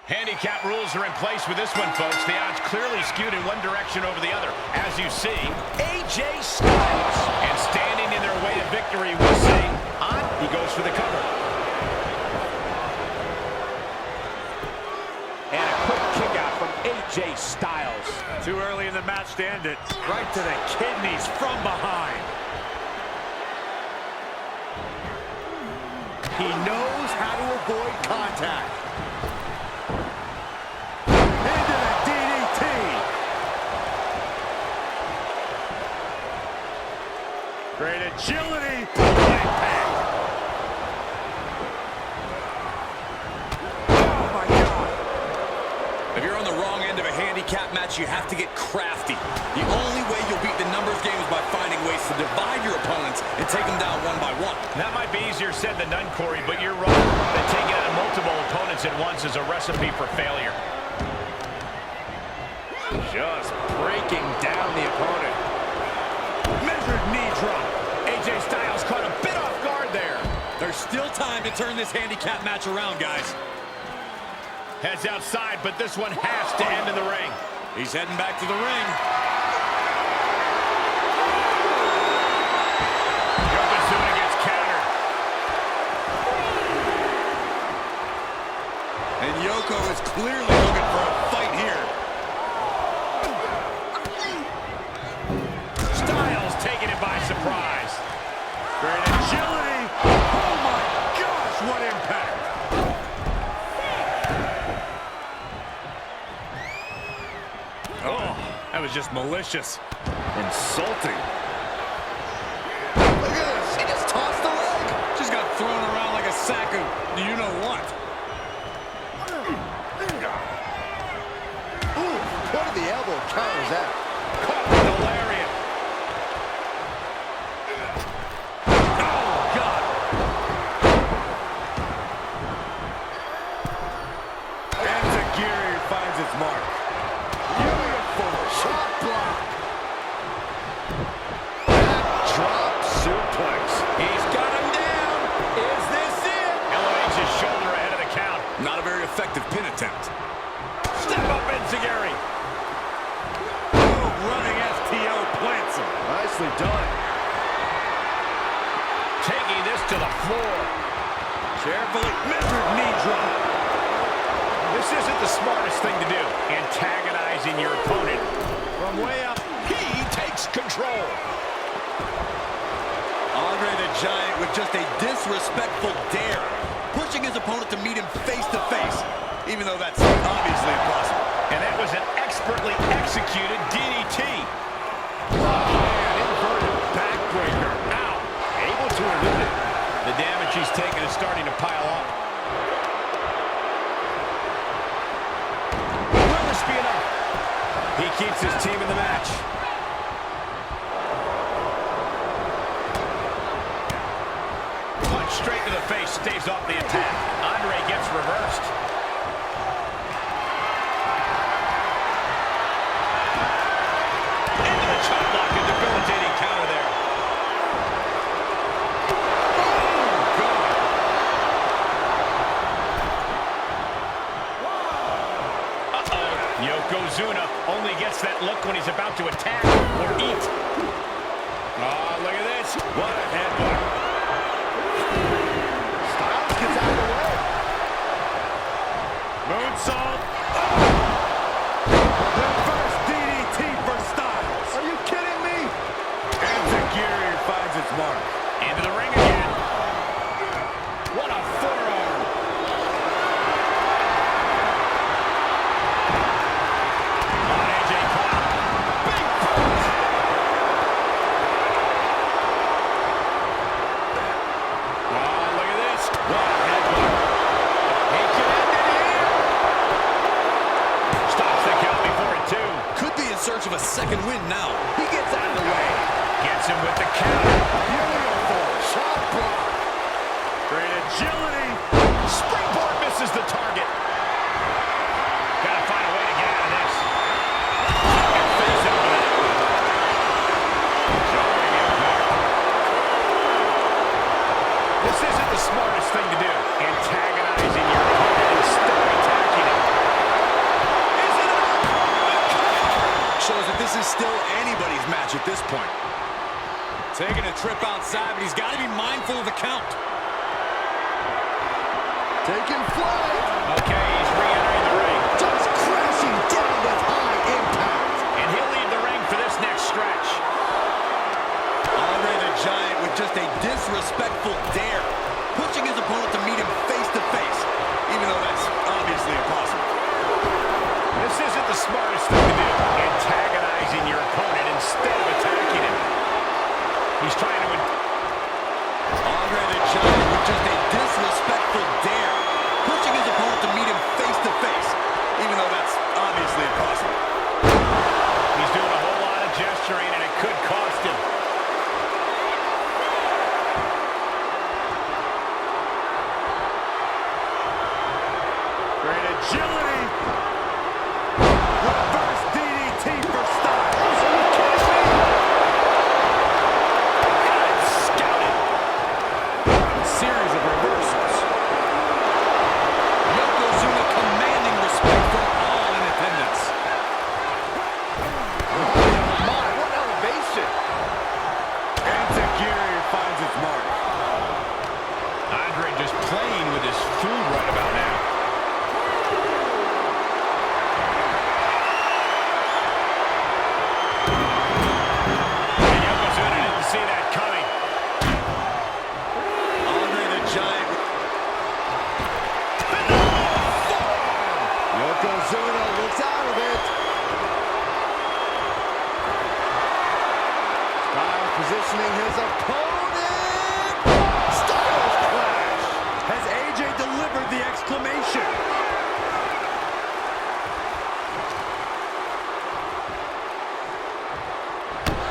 Handicap rules are in place with this one, folks. The odds clearly skewed in one direction over the other. As you see, AJ Styles. And standing in their way to victory, we see on. He goes for the cover. And a quick kick out from AJ Styles. Too early in the match to end it. Right to the kidneys from behind. He knows how to avoid contact. Into the DDT. Great agility. Impact. Oh my God. If you're on the wrong end of a handicap match, you have to get crafty. The only way you'll beat the numbers game is by finding ways to divide your opponents and take them down one by one. That might be easier said than done, Corey, but you're right. That taking out multiple opponents at once is a recipe for failure. Just breaking down the opponent. Measured knee drop. AJ Styles caught a bit off guard there. There's still time to turn this handicap match around, guys. Heads outside, but this one has to end in the ring. He's heading back to the ring. Yokozuna gets countered. And Yoko is clearly looking for a fight here. Styles taking it by surprise. Great agility. Oh my gosh, what impact. Oh, that was just malicious. Insulting. Look at this. She just tossed the leg. Just got thrown around like a sack of you-know-what. Ooh, what did the elbow counters that? Caught with the lariat. Oh, God. Enziguri finds its mark. Beautiful shot block. Backdrop suplex. He's got him down. Is this it? Elevates his shoulder ahead of the count. Not a very effective pin attempt. Step up, Enziguri. Running FTO plants him. Nicely done. Taking this to the floor. Carefully measured knee drop. This isn't the smartest thing to do. Antagonizing your opponent. From way up. He takes control. Andre the Giant with just a disrespectful dare. Pushing his opponent to meet him face to face. Even though that's obviously impossible. And that was an expertly executed DDT. Man, inverted backbreaker. Ow. Able to elude it. The damage he's taken is starting to pile up. Will this be enough? He keeps his team in the match. Punch straight to the face, stays off the attack. Andre gets reversed. Into the chop block, a debilitating counter there. Uh-oh. Yokozuna only gets that look when he's about to attack or eat. Oh, look at this. What a headbutt. Styles gets out of the way. Moonsault. Reverse DDT for Styles. Are you kidding me? Enziguri finds its mark. Into the ring again. What a forearm. On AJ caught. Big punch. Oh, look at this. What a headbutt. He could end it here. Stops the count before it, too. Could be in search of a second win now. He gets out of the way. Gets him with the counter. Beautiful shot block. Great agility. Springboard misses the target. Gotta find a way to get out of this. And face into that. Jarring impact. This isn't the smartest thing to do. Antagonizing your opponent instead of attacking him. This is still anybody's match at this point. Taking a trip outside, but he's got to be mindful of the count. Taking flight. Okay, he's re-entering the ring. Just crashing down with high impact. And he'll leave the ring for this next stretch. Andre the Giant with just a disrespectful dare, pushing his opponent to meet him face to face, even though that's obviously impossible. This isn't the smartest thing to do, antagonizing your opponent instead of attacking him. He's trying to... Andre the Giant with just a disrespectful dare, pushing his opponent to meet him face to face, even though that's obviously impossible. He's doing a whole lot of gesturing, and it could cost him. Great agility. Reverse DDT for Styles. Are you kidding me? Good scouting. Series of reversals. Yokozuna commanding respect from all in attendance. My, what elevation. Enzuigiri finds its mark. Andre just playing with his food right about now. And Yokozuna didn't see that coming. Andre the Giant. Yokozuna looks out of it. Styles positioning his opponent. Styles clash. Has AJ delivered the exclamation?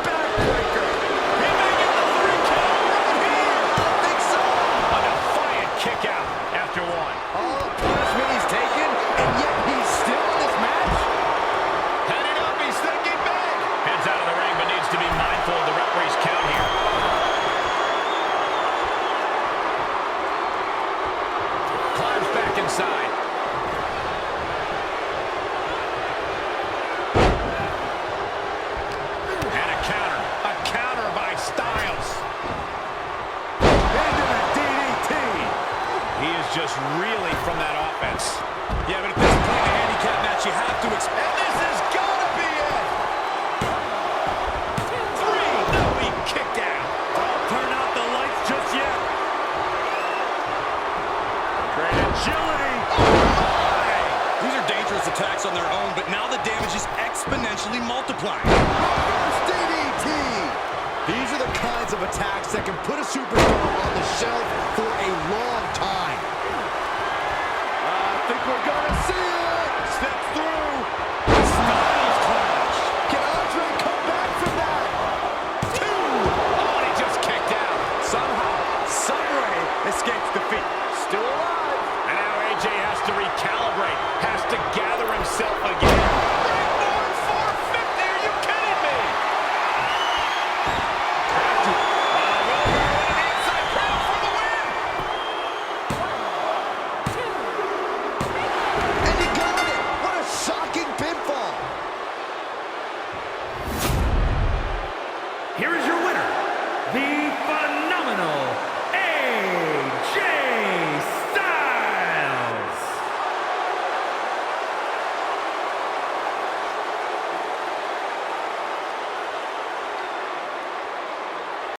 Backbreaker. He may get the 3 count right here. Think so? A defiant kick out after one. All the punishment he's taken, and yet he's still in this match? Heading up, he's thinking big. Heads out of the ring, but needs to be mindful of the referee's count here. Climbs back inside. And a counter by Styles. Into the DDT. He is just reeling from that offense. Yeah, but at this point in the handicap match, you have to expect. And this is gonna be it. 3, no, he kicked out. Don't turn out the lights just yet. Great agility. These are dangerous attacks on their own, but now the damage is exponentially multiplying. Reverse DDT. These are the kinds of attacks that can put a superstar on the shelf for a long time. I think we're gonna see it. Steps through. Styles clash. Can Andre come back from that? 2. Oh, and he just kicked out. Somehow, some way, escapes defeat. Still alive. And now AJ has to recalibrate, has to gather himself again.